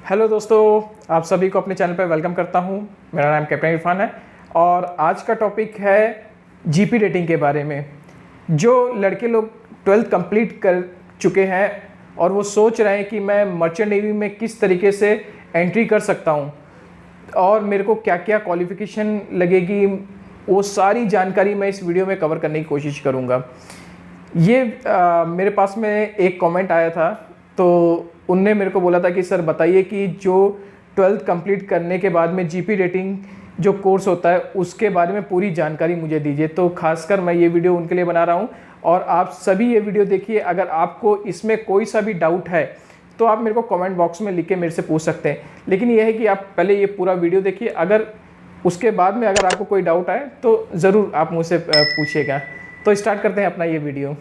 Hello दोस्तों, आप सभी को अपने चैनल पर वेलकम करता हूं। मेरा नाम कैप्टन इरफान है और आज का टॉपिक है जीपी रेटिंग के बारे में। जो लड़के लोग 12th कंप्लीट कर चुके हैं और वो सोच रहे हैं कि मैं मर्चेंट नेवी में किस तरीके से एंट्री कर सकता हूं और मेरे को क्या क्या क्वालिफ़िकेशन लगेगी, वो सारी जानकारी मैं इस वीडियो में कवर करने की कोशिश करूँगा। ये मेरे पास में एक कमेंट आया था, तो उनने मेरे को बोला था कि सर बताइए कि जो 12th कंप्लीट करने के बाद में जीपी रेटिंग जो कोर्स होता है उसके बारे में पूरी जानकारी मुझे दीजिए। तो खासकर मैं ये वीडियो उनके लिए बना रहा हूँ और आप सभी ये वीडियो देखिए। अगर आपको इसमें कोई सा भी डाउट है तो आप मेरे को कमेंट बॉक्स में लिख के मेरे से पूछ सकते हैं, लेकिन यह है कि आप पहले ये पूरा वीडियो देखिए। अगर उसके बाद में अगर आपको कोई डाउट आए तो ज़रूर आप मुझसे पूछिएगा। तो स्टार्ट करते हैं अपना ये वीडियो।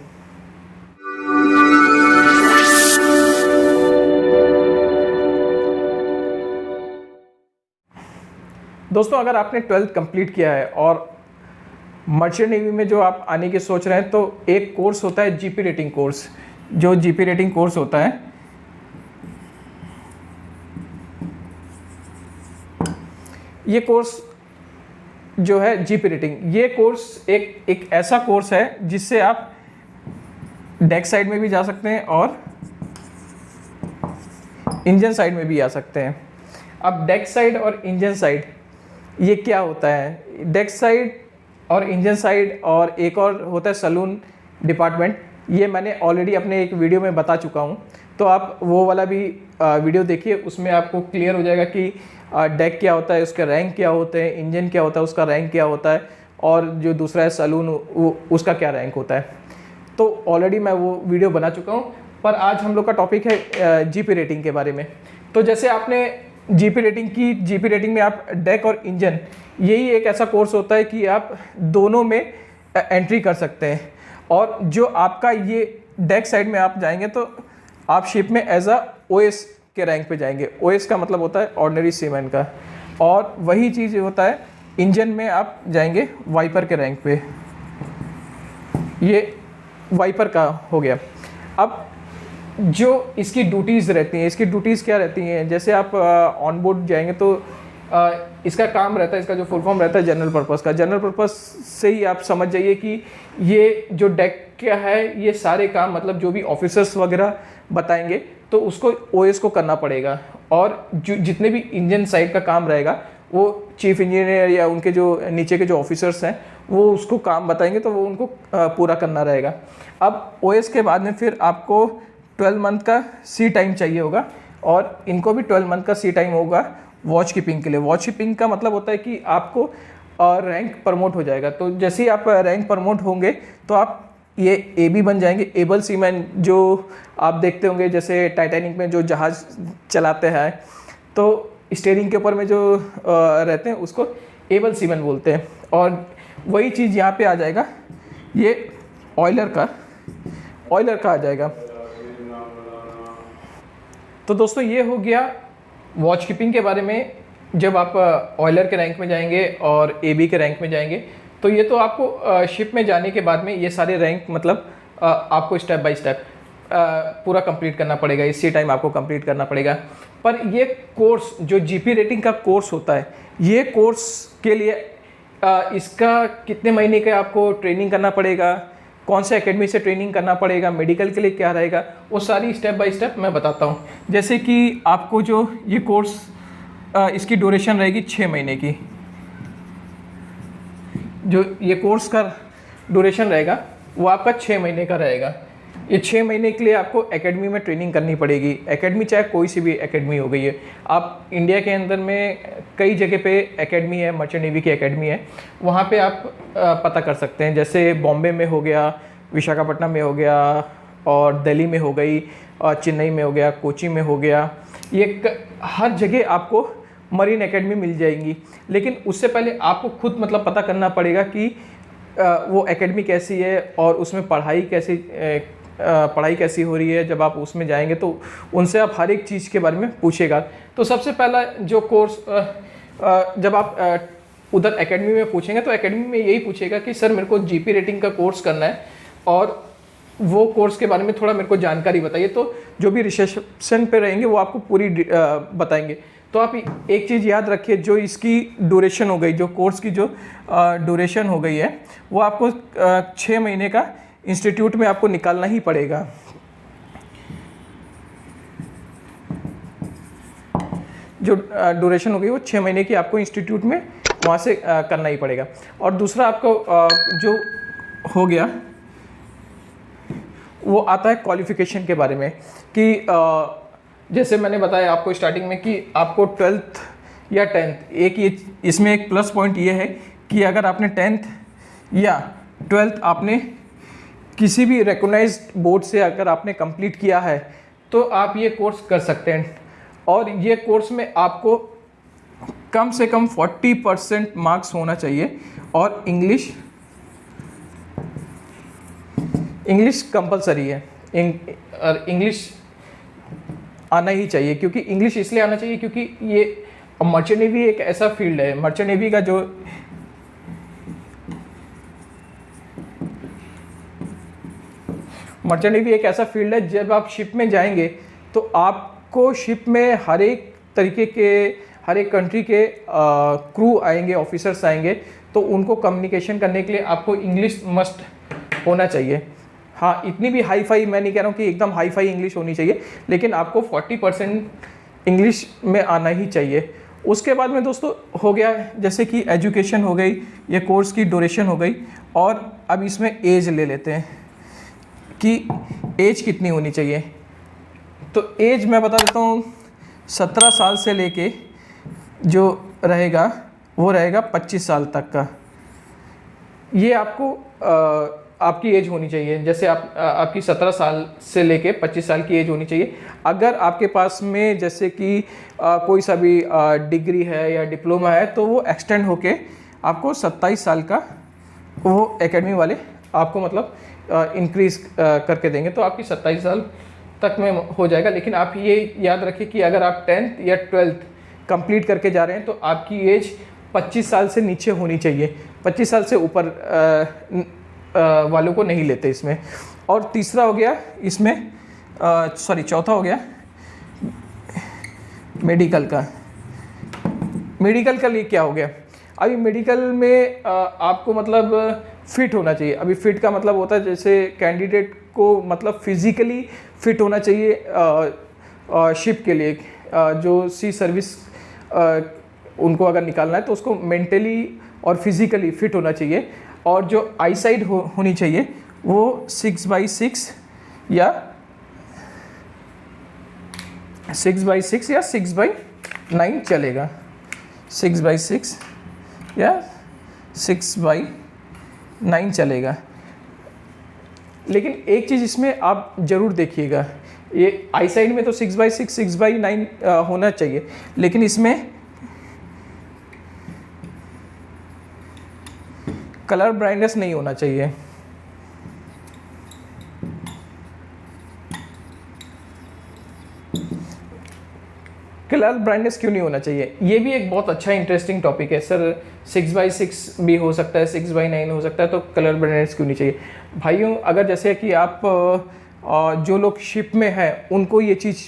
दोस्तों, अगर आपने 12th कंप्लीट किया है और मर्चेंट नेवी में जो आप आने की सोच रहे हैं तो एक कोर्स होता है जीपी रेटिंग कोर्स। जो जीपी रेटिंग कोर्स होता है, ये कोर्स जो है जीपी रेटिंग, ये कोर्स एक ऐसा कोर्स है जिससे आप डेक साइड में भी जा सकते हैं और इंजन साइड में भी आ सकते हैं। अब डेक साइड और इंजन साइड ये क्या होता है? डेक साइड और इंजन साइड और एक और होता है सलून डिपार्टमेंट। ये मैंने ऑलरेडी अपने एक वीडियो में बता चुका हूँ, तो आप वो वाला भी वीडियो देखिए। उसमें आपको क्लियर हो जाएगा कि डेक क्या होता है, उसके रैंक क्या होते हैं, इंजन क्या होता है, उसका रैंक क्या होता है, और जो दूसरा है सलून उसका क्या रैंक होता है। तो ऑलरेडी मैं वो वीडियो बना चुका हूँ, पर आज हम लोग का टॉपिक है जीपी रेटिंग के बारे में। तो जैसे आपने जीपी रेटिंग की, जीपी रेटिंग में आप डेक और इंजन, यही एक ऐसा कोर्स होता है कि आप दोनों में एंट्री कर सकते हैं। और जो आपका ये डेक साइड में आप जाएंगे तो आप शिप में एज अ ओएस के रैंक पे जाएंगे। ओएस का मतलब होता है ऑर्डिनरी सीमैन का, और वही चीज़ होता है इंजन में आप जाएंगे वाइपर के रैंक पे। ये वाइपर का हो गया। अब जो इसकी ड्यूटीज़ रहती हैं, इसकी ड्यूटीज़ क्या रहती हैं? जैसे आप ऑन बोर्ड जाएंगे तो इसका काम रहता है, इसका जो फुल फॉर्म रहता है जनरल पर्पस का। जनरल पर्पस से ही आप समझ जाइए कि ये जो डेक क्या है, ये सारे काम मतलब जो भी ऑफिसर्स वगैरह बताएंगे तो उसको ओएस को करना पड़ेगा। और जो जितने भी इंजन साइड का काम रहेगा वो चीफ इंजीनियर या उनके जो नीचे के जो ऑफिसर्स हैं वो उसको काम बताएंगे, तो वो उनको पूरा करना रहेगा। अब ओएस के बाद में फिर आपको 12 मंथ का सी टाइम चाहिए होगा, और इनको भी 12 मंथ का सी टाइम होगा वॉच कीपिंग के लिए। वॉच कीपिंग का मतलब होता है कि आपको रैंक प्रमोट हो जाएगा। तो जैसे ही आप रैंक प्रमोट होंगे तो आप ये एबी बन जाएंगे, एबल सीमैन। जो आप देखते होंगे जैसे टाइटैनिक में जो जहाज़ चलाते हैं तो स्टीयरिंग के ऊपर में जो रहते हैं उसको एबल सीमैन बोलते हैं। और वही चीज़ यहाँ पे आ जाएगा, ये ऑयलर का आ जाएगा। तो दोस्तों, ये हो गया वॉच कीपिंग के बारे में। जब आप ऑयलर के रैंक में जाएंगे और एबी के रैंक में जाएंगे तो ये तो आपको शिप में जाने के बाद में ये सारे रैंक मतलब आपको स्टेप बाय स्टेप पूरा कंप्लीट करना पड़ेगा। इसी टाइम आपको कंप्लीट करना पड़ेगा। पर ये कोर्स जो जीपी रेटिंग का कोर्स होता है, ये कोर्स के लिए इसका कितने महीने का आपको ट्रेनिंग करना पड़ेगा, कौन से एकेडमी से ट्रेनिंग करना पड़ेगा, मेडिकल के लिए क्या रहेगा, वो सारी स्टेप बाय स्टेप मैं बताता हूँ। जैसे कि आपको जो ये कोर्स इसकी ड्यूरेशन रहेगी 6 महीने की। जो ये कोर्स का ड्यूरेशन रहेगा वो आपका 6 महीने का रहेगा। ये 6 महीने के लिए आपको एकेडमी में ट्रेनिंग करनी पड़ेगी। एकेडमी चाहे कोई सी भी एकेडमी हो गई है। आप इंडिया के अंदर में कई जगह पे एकेडमी है, मर्चेंट नेवी की एकेडमी है, वहाँ पे आप पता कर सकते हैं। जैसे बॉम्बे में हो गया, विशाखापट्टनम में हो गया, और दिल्ली में हो गई, और चेन्नई में हो गया, कोची में हो गया। ये हर जगह आपको मरीन एकेडमी मिल जाएंगी। लेकिन उससे पहले आपको खुद मतलब पता करना पड़ेगा कि वो एकेडमी कैसी है और उसमें पढ़ाई कैसी हो रही है। जब आप उसमें जाएंगे तो उनसे आप हर एक चीज़ के बारे में पूछेगा। तो सबसे पहला जो कोर्स जब आप उधर एकेडमी में पूछेंगे तो एकेडमी में यही पूछेगा कि सर मेरे को जीपी रेटिंग का कोर्स करना है और वो कोर्स के बारे में थोड़ा मेरे को जानकारी बताइए। तो जो भी रिसेप्शन पे रहेंगे वो आपको पूरी बताएंगे। तो आप एक चीज़ याद रखिए, जो इसकी ड्यूरेशन हो गई, जो कोर्स की जो ड्यूरेशन हो गई है, वो आपको 6 महीने का इंस्टीट्यूट में आपको निकालना ही पड़ेगा। जो ड्यूरेशन हो गई वो 6 महीने की आपको इंस्टीट्यूट में वहाँ से करना ही पड़ेगा। और दूसरा आपको जो हो गया वो आता है क्वालिफ़िकेशन के बारे में कि जैसे मैंने बताया आपको स्टार्टिंग में कि आपको 12th या 10th, एक ये इसमें एक प्लस पॉइंट ये है कि अगर आपने 10th या 12th आपने किसी भी रिकॉग्नाइज्ड बोर्ड से अगर आपने कंप्लीट किया है तो आप ये कोर्स कर सकते हैं। और ये कोर्स में आपको कम से कम 40% मार्क्स होना चाहिए। और इंग्लिश कंपलसरी है, इंग्लिश आना ही चाहिए। क्योंकि इंग्लिश इसलिए आना चाहिए क्योंकि ये मर्चेंट नेवी एक ऐसा फील्ड है, मर्चेंट नेवी का जो मर्चेंट नेवी एक ऐसा फील्ड है, जब आप शिप में जाएंगे तो आपको शिप में हर एक तरीके के, हर एक कंट्री के क्रू आएंगे, ऑफिसर्स आएंगे, तो उनको कम्युनिकेशन करने के लिए आपको इंग्लिश मस्ट होना चाहिए। हाँ, इतनी भी हाई फाई मैं नहीं कह रहा हूँ कि एकदम हाई फाई इंग्लिश होनी चाहिए, लेकिन आपको 40% इंग्लिश में आना ही चाहिए। उसके बाद में दोस्तों हो गया जैसे कि एजुकेशन हो गई, ये कोर्स की ड्यूरेशन हो गई। और अब इसमें एज ले लेते हैं कि एज कितनी होनी चाहिए। तो एज मैं बता देता हूँ, 17 साल से लेके जो रहेगा वो रहेगा 25 साल तक का। ये आपको आपकी एज होनी चाहिए। जैसे आपकी 17 साल से लेके 25 साल की एज होनी चाहिए। अगर आपके पास में जैसे कि कोई सा भी डिग्री है या डिप्लोमा है तो वो एक्सटेंड होके आपको 27 साल का वो एकेडमी वाले आपको मतलब इंक्रीज़ करके देंगे, तो आपकी 27 साल तक में हो जाएगा। लेकिन आप ये याद रखिए कि अगर आप 10th या 12th कंप्लीट करके जा रहे हैं तो आपकी एज 25 साल से नीचे होनी चाहिए। 25 साल से ऊपर वालों को नहीं लेते इसमें। और तीसरा हो गया इसमें चौथा हो गया मेडिकल का। मेडिकल का लिए क्या हो गया, अभी मेडिकल में आपको मतलब फिट होना चाहिए। अभी फिट का मतलब होता है जैसे कैंडिडेट को मतलब फिज़िकली फिट होना चाहिए शिप के लिए। जो सी सर्विस उनको अगर निकालना है तो उसको मेंटली और फिज़िकली फिट होना चाहिए। और जो आई साइड होनी चाहिए वो 6/6 या 6/6 या 6/9 चलेगा। 6/6 या 6/9 चलेगा। लेकिन एक चीज़ इसमें आप ज़रूर देखिएगा, ये आई साइड में तो 6/6 6/9 होना चाहिए, लेकिन इसमें कलर ब्राइटनेस नहीं होना चाहिए। कलर ब्राइटनेस क्यों नहीं होना चाहिए, ये भी एक बहुत अच्छा इंटरेस्टिंग टॉपिक है सर। 6/6 भी हो सकता है, 6/9 हो सकता है, तो कलर ब्राइटनेस क्यों नहीं चाहिए भाइयों? अगर जैसे कि आप जो लोग शिप में हैं उनको ये चीज़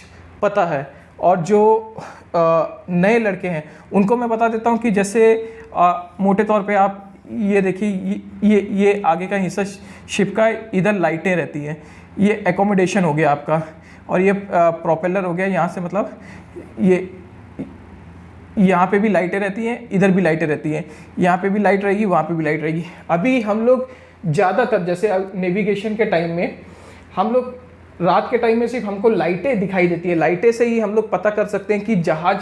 पता है, और जो नए लड़के हैं उनको मैं बता देता हूँ कि जैसे मोटे तौर पे आप ये देखिए, ये आगे का हिस्सा शिप का, इधर लाइटें रहती हैं, ये एकोमोडेशन हो गया आपका, और ये प्रोपेलर हो गया। यहाँ से मतलब ये यहाँ पे भी लाइटें रहती हैं, इधर भी लाइटें रहती हैं, यहाँ पे भी लाइट रहेगी, वहाँ पे भी लाइट रहेगी। अभी हम लोग ज़्यादातर जैसे नेविगेशन के टाइम में हम लोग रात के टाइम में सिर्फ हमको लाइटें दिखाई देती है, लाइटें से ही हम लोग पता कर सकते हैं कि जहाज़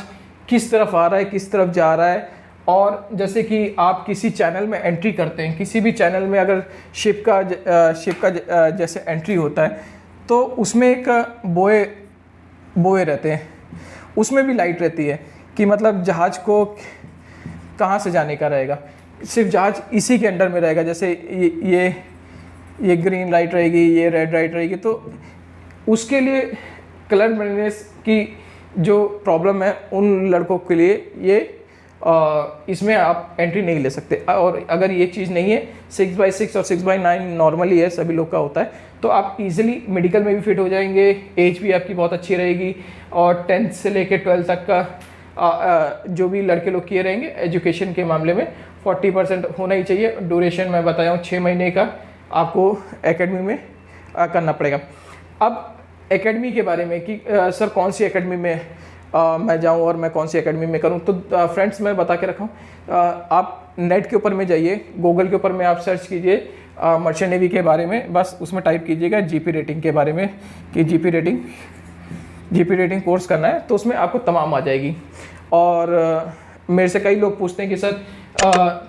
किस तरफ आ रहा है, किस तरफ जा रहा है। और जैसे कि आप किसी चैनल में एंट्री करते हैं, किसी भी चैनल में अगर शिप का जैसे एंट्री होता है तो उसमें एक बोए रहते हैं, उसमें भी लाइट रहती है कि मतलब जहाज़ को कहाँ से जाने का रहेगा। सिर्फ जहाज़ इसी के अंडर में रहेगा। जैसे ये ग्रीन लाइट रहेगी, ये रेड लाइट रहेगी, तो उसके लिए कलर ब्राइटनेस की जो प्रॉब्लम है उन लड़कों के लिए ये इसमें आप एंट्री नहीं ले सकते। और अगर ये चीज़ नहीं है, 6/6 और 6/9 नॉर्मली है, सभी लोग का होता है, तो आप इजीली मेडिकल में भी फिट हो जाएंगे। एज भी आपकी बहुत अच्छी रहेगी और 10th से लेकर 12th तक का जो भी लड़के लोग किए रहेंगे एजुकेशन के मामले में 40% होना ही चाहिए। ड्यूरेशन मैं बताया हूँ 6 महीने का आपको एकेडमी में करना पड़ेगा। अब एकेडमी के बारे में कि सर कौन सी एकेडमी में मैं जाऊं और मैं कौन सी एकेडमी में करूं, तो फ्रेंड्स मैं बता के रखा हूं, आप नेट के ऊपर में जाइए, गूगल के ऊपर में आप सर्च कीजिए मर्चेंट नेवी के बारे में, बस उसमें टाइप कीजिएगा जीपी रेटिंग के बारे में कि जीपी रेटिंग कोर्स करना है, तो उसमें आपको तमाम आ जाएगी। और मेरे से कई लोग पूछते हैं कि सर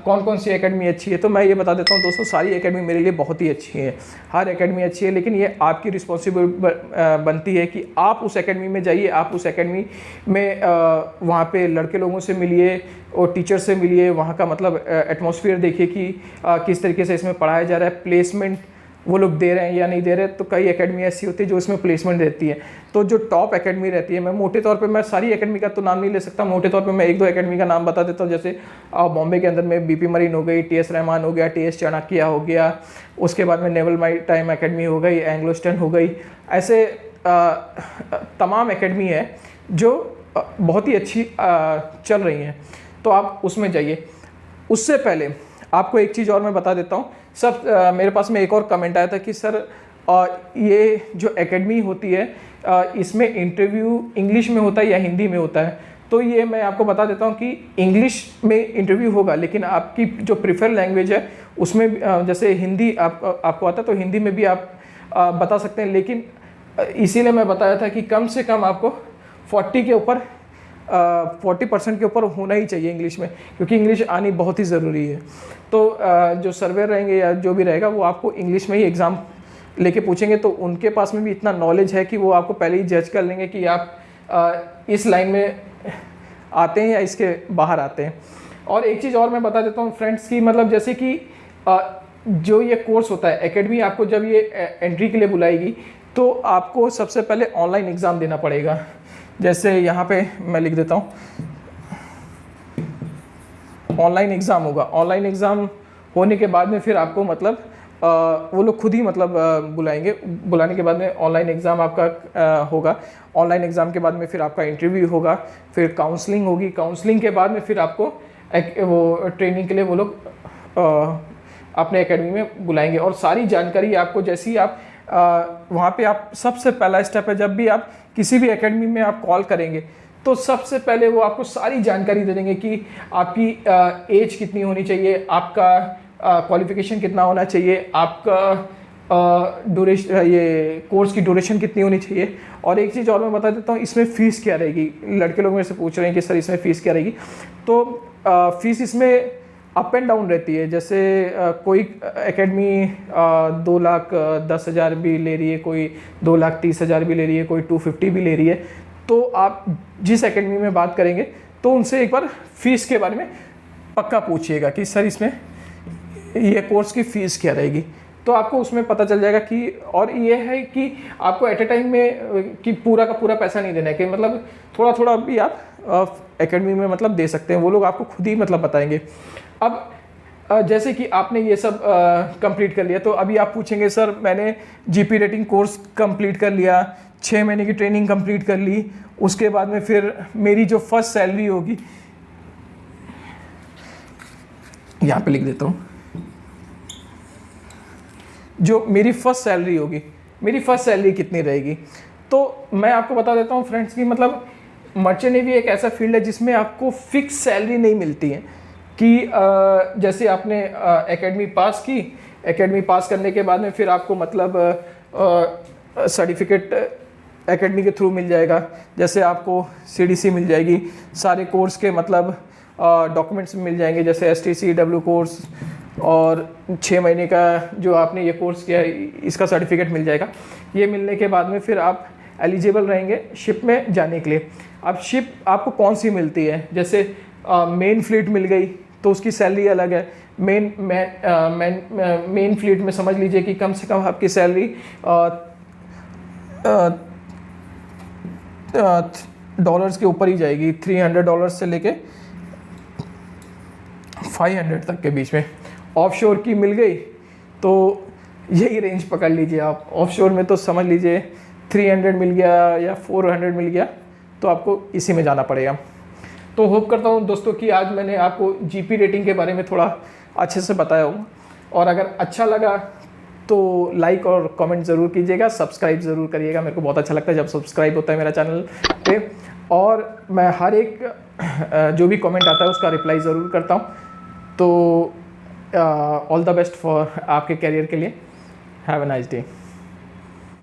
कौन कौन सी एकेडमी अच्छी है, तो मैं ये बता देता हूँ दोस्तों, सारी एकेडमी मेरे लिए बहुत ही अच्छी है, हर एकेडमी अच्छी है, लेकिन ये आपकी रिस्पॉन्सिबिलिटी बनती है कि आप उस एकेडमी में जाइए, आप उस एकेडमी में वहाँ पे लड़के लोगों से मिलिए और टीचर से मिलिए, वहाँ का मतलब एटमॉस्फेयर देखिए कि किस तरीके से इसमें पढ़ाया जा रहा है, प्लेसमेंट वो लोग दे रहे हैं या नहीं दे रहे। तो कई एकेडमी ऐसी होती है जो इसमें प्लेसमेंट देती है, तो जो टॉप एकेडमी रहती है, मैं मोटे तौर पे मैं सारी एकेडमी का तो नाम नहीं ले सकता, मोटे तौर पे मैं 1-2 एकेडमी का नाम बता देता हूँ। जैसे बॉम्बे के अंदर में बीपी मरीन हो गई, टीएस रहमान हो गया, टीएस चाणक्य हो गया, उसके बाद में नेवल माई टाइम एकेडमी हो गई, एंग्लो स्टर्न हो गई, ऐसे तमाम एकेडमी है जो बहुत ही अच्छी चल रही हैं, तो आप उसमें जाइए। उससे पहले आपको एक चीज़ और मैं बता देता हूँ। सब मेरे पास में एक और कमेंट आया था कि सर ये जो एकेडमी होती है इसमें इंटरव्यू इंग्लिश में होता है या हिंदी में होता है, तो ये मैं आपको बता देता हूँ कि इंग्लिश में इंटरव्यू होगा, लेकिन आपकी जो प्रीफर लैंग्वेज है उसमें जैसे हिंदी आपको आता है तो हिंदी में भी आप बता सकते हैं, लेकिन इसीलिए मैं बताया था कि कम से कम आपको 40 के ऊपर 40% के ऊपर होना ही चाहिए इंग्लिश में, क्योंकि इंग्लिश आनी बहुत ही ज़रूरी है। तो जो सर्वे रहेंगे या जो भी रहेगा वो आपको इंग्लिश में ही एग्ज़ाम लेके पूछेंगे, तो उनके पास में भी इतना नॉलेज है कि वो आपको पहले ही जज कर लेंगे कि आप इस लाइन में आते हैं या इसके बाहर आते हैं। और एक चीज़ और मैं बता देता हूँ फ्रेंड्स की, मतलब जैसे कि जो ये कोर्स होता है एकेडमी, आपको जब ये एंट्री के लिए बुलाएगी तो आपको सबसे पहले ऑनलाइन एग्ज़ाम देना पड़ेगा। जैसे यहाँ पे मैं लिख देता हूँ, ऑनलाइन एग्ज़ाम होगा। ऑनलाइन एग्ज़ाम होने के बाद में फिर आपको मतलब वो लोग खुद ही मतलब बुलाएंगे, बुलाने के बाद में ऑनलाइन एग्ज़ाम आपका होगा। ऑनलाइन एग्ज़ाम के बाद में फिर आपका इंटरव्यू होगा, फिर काउंसलिंग होगी, काउंसलिंग के बाद में फिर आपको वो ट्रेनिंग के लिए वो लोग अपने एकेडमी में बुलाएंगे। और सारी जानकारी आपको, जैसे ही आप वहाँ पे आप सबसे पहला स्टेप है, जब भी आप किसी भी एकेडमी में आप कॉल करेंगे तो सबसे पहले वो आपको सारी जानकारी दे देंगे कि आपकी एज कितनी होनी चाहिए, आपका क्वालिफिकेशन कितना होना चाहिए, आपका ड्यूरेशन, ये कोर्स की ड्यूरेशन कितनी होनी चाहिए। और एक चीज़ और मैं बता देता हूँ, इसमें फ़ीस क्या रहेगी। लड़के लोग मेरे से पूछ रहे हैं कि सर इसमें फ़ीस क्या रहेगी, तो फ़ीस इसमें अप एंड डाउन रहती है। जैसे कोई एकेडमी 2,10,000 भी ले रही है, कोई 2,30,000 भी ले रही है, कोई 250 भी ले रही है। तो आप जिस एकेडमी में बात करेंगे तो उनसे एक बार फ़ीस के बारे में पक्का पूछिएगा कि सर इसमें ये कोर्स की फ़ीस क्या रहेगी, तो आपको उसमें पता चल जाएगा कि। और ये है कि आपको एट ए टाइम में कि पूरा का पूरा पैसा नहीं देना है, कि मतलब थोड़ा थोड़ा भी आप एकेडमी में मतलब दे सकते हैं, वो लोग आपको खुद ही मतलब बताएंगे। अब जैसे कि आपने ये सब कंप्लीट कर लिया, तो अभी आप पूछेंगे सर मैंने जीपी रेटिंग कोर्स कंप्लीट कर लिया, 6 महीने की ट्रेनिंग कंप्लीट कर ली, उसके बाद में फिर मेरी जो फर्स्ट सैलरी होगी, यहाँ पे लिख देता हूँ, जो मेरी फर्स्ट सैलरी होगी, मेरी फर्स्ट सैलरी कितनी रहेगी। तो मैं आपको बता देता हूँ फ्रेंड्स की, मतलब मर्चेंट नेवी एक ऐसा फील्ड है जिसमें आपको फिक्स सैलरी नहीं मिलती है कि जैसे आपने एकेडमी पास की, एकेडमी पास करने के बाद में फिर आपको मतलब सर्टिफिकेट एकेडमी के थ्रू मिल जाएगा। जैसे आपको सीडीसी मिल जाएगी, सारे कोर्स के मतलब डॉक्यूमेंट्स मिल जाएंगे, जैसे STCW कोर्स, और 6 महीने का जो आपने ये कोर्स किया इसका सर्टिफिकेट मिल जाएगा। ये मिलने के बाद में फिर आप एलिजिबल रहेंगे शिप में जाने के लिए। अब शिप आपको कौन सी मिलती है, जैसे मेन फ्लीट मिल गई तो उसकी सैलरी अलग है। मेन फ्लीट में समझ लीजिए कि कम से कम आपकी सैलरी डॉलर्स के ऊपर ही जाएगी, $300 से लेके 500 तक के बीच में। ऑफशोर की मिल गई तो यही रेंज पकड़ लीजिए आप। ऑफशोर में तो समझ लीजिए 300 मिल गया या 400 मिल गया, तो आपको इसी में जाना पड़ेगा। तो होप करता हूँ दोस्तों कि आज मैंने आपको जीपी रेटिंग के बारे में थोड़ा अच्छे से बताया हूँ, और अगर अच्छा लगा तो लाइक और कमेंट ज़रूर कीजिएगा, सब्सक्राइब ज़रूर करिएगा। मेरे को बहुत अच्छा लगता है जब सब्सक्राइब होता है मेरा चैनल पे, और मैं हर एक जो भी कमेंट आता है उसका रिप्लाई ज़रूर करता हूँ। तो ऑल द बेस्ट फॉर आपके करियर के लिए। Have a nice day.